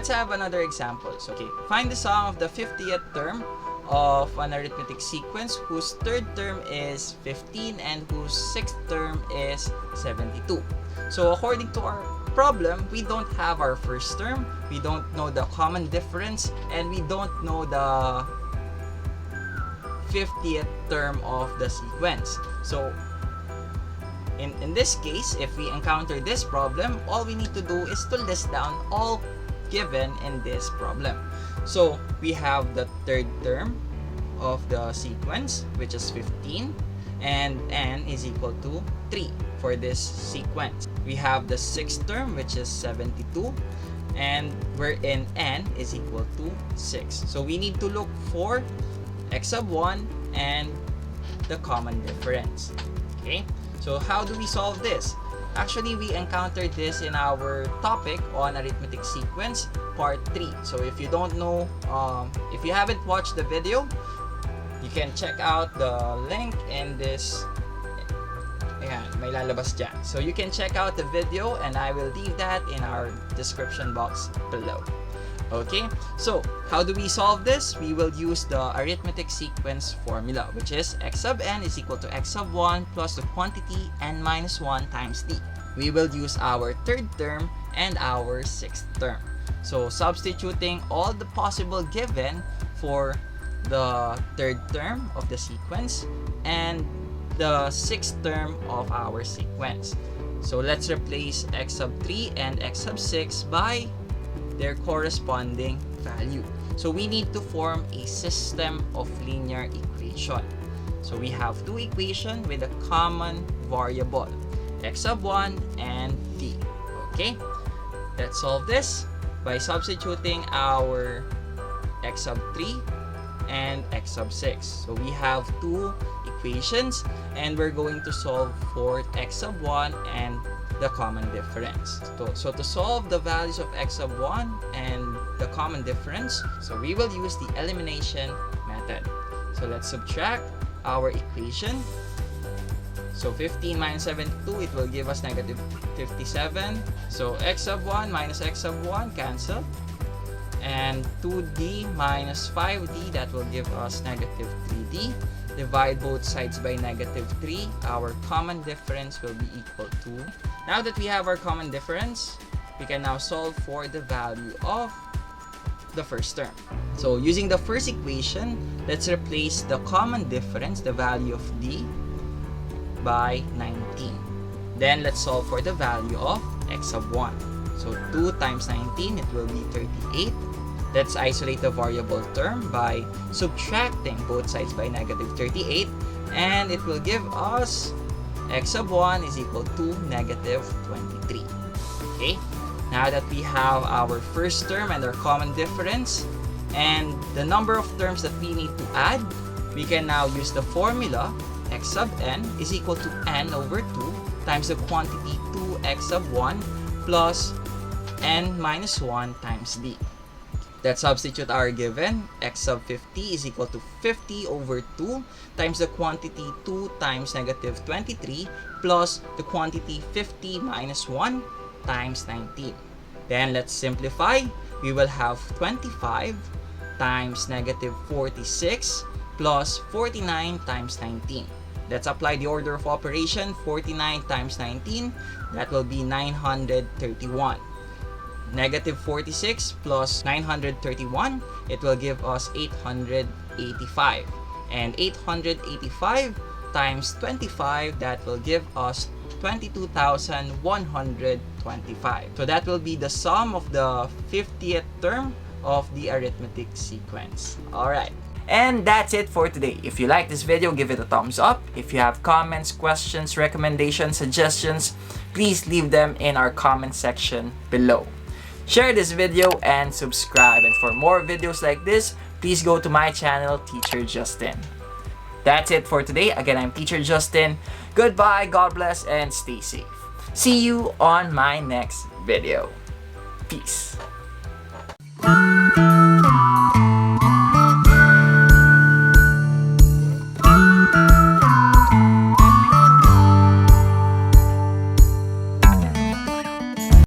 let's have another example. So, okay, find the sum of the 50th term of an arithmetic sequence whose third term is 15 and whose sixth term is 72. So according to our problem, we don't have our first term, we don't know the common difference, and we don't know the 50th term of the sequence. So in this case, if we encounter this problem, all we need to do is to list down all given in this problem. So we have the third term of the sequence, which is 15, and n is equal to 3 for this sequence. We have the sixth term, which is 72, and wherein n is equal to 6. So we need to look for x sub 1 and the common difference. Okay, so how do we solve this? Actually, we encountered this in our topic on arithmetic sequence part 3. So if you don't know, if you haven't watched the video, you can check out the link in this. Ayan, may lalabas dyan. So you can check out the video and I will leave that in our description box below. Okay, so how do we solve this? We will use the arithmetic sequence formula, which is x sub n is equal to x sub 1 plus the quantity n minus 1 times d. We will use our third term and our sixth term. So substituting all the possible given for the third term of the sequence and the sixth term of our sequence. So let's replace x sub 3 and x sub 6 by their corresponding value. So we need to form a system of linear equation. So we have two equations with a common variable, x sub 1 and d. Okay, let's solve this by substituting our x sub 3 and x sub 6. So we have two equations and we're going to solve for x sub 1 and the common difference. So to solve the values of x sub 1 and the common difference, so we will use the elimination method. So let's subtract our equation. So 15 minus 72, it will give us negative 57. So x sub 1 minus x sub 1 cancel. And 2d minus 5d, that will give us negative 3d. Divide both sides by negative 3. Our common difference will be equal to. Now that we have our common difference, we can now solve for the value of the first term. So using the first equation, let's replace the common difference, the value of d, by 19. Then let's solve for the value of x sub 1. So 2 times 19, it will be 38. Let's isolate the variable term by subtracting both sides by negative 38, and it will give us x sub 1 is equal to negative 23. Okay, now that we have our first term and our common difference and the number of terms that we need to add, we can now use the formula x sub n is equal to n over 2 times the quantity 2x sub 1 plus n minus 1 times d. Let's substitute our given. X sub 50 is equal to 50 over 2 times the quantity 2 times negative 23 plus the quantity 50 minus 1 times 19. Then let's simplify. We will have 25 times negative 46 plus 49 times 19. Let's apply the order of operation. 49 times 19, that will be 931. Negative 46 plus 931, it will give us 885. And 885 times 25, that will give us 22,125. So that will be the sum of the 50th term of the arithmetic sequence. Alright. And that's it for today. If you like this video, give it a thumbs up. If you have comments, questions, recommendations, suggestions, please leave them in our comment section below. Share this video and subscribe. And for more videos like this, please go to my channel, Teacher Justin. That's it for today. Again, I'm Teacher Justin. Goodbye, God bless, and stay safe. See you on my next video. Peace.